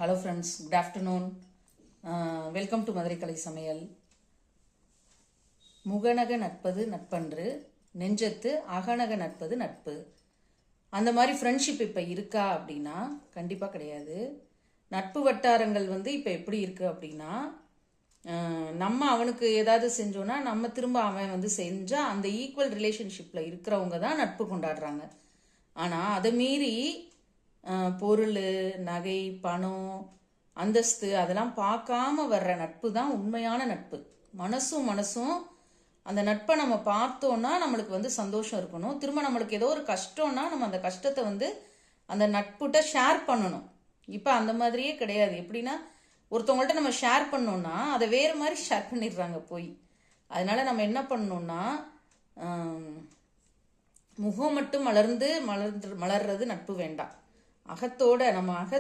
Hello friends, good afternoon. Welcome to Madurai கலை சமையல். முகநக நட்பது நட்பன்று, நெஞ்சத்து அகநக நட்பது நட்பு. அந்த மாதிரி ஃப்ரெண்ட்ஷிப் இப்போ இருக்கா அப்படின்னா கண்டிப்பாக கிடையாது. நட்பு வட்டாரங்கள் இப்போ எப்படி இருக்குது அப்படின்னா, நம்ம அவனுக்கு ஏதாவது செஞ்சோன்னா நம்ம திரும்ப அவன் செஞ்சால் அந்த ஈக்குவல் ரிலேஷன்ஷிப்பில் இருக்கிறவங்க தான் நட்பு கொண்டாடுறாங்க. ஆனால் அதை மீறி பொருள், நகை, பணம், அந்தஸ்து அதெல்லாம் பார்க்காம வர்ற நட்பு தான் உண்மையான நட்பு. மனசும் அந்த நட்பை நம்ம பார்த்தோன்னா நம்மளுக்கு சந்தோஷம் இருக்கணும். திரும்ப நம்மளுக்கு ஏதோ ஒரு கஷ்டம்னா நம்ம அந்த கஷ்டத்தை அந்த நட்புகிட்ட ஷேர் பண்ணணும். இப்போ அந்த மாதிரியே கிடையாது. எப்படின்னா, ஒருத்தவங்கள்ட்ட நம்ம ஷேர் பண்ணோம்னா அதை வேறு மாதிரி ஷேர் பண்ணிடுறாங்க போய். அதனால நம்ம என்ன பண்ணணும்னா, முகம் மட்டும் மலர்றது நட்பு வேண்டாம். அகத்தோட நம்ம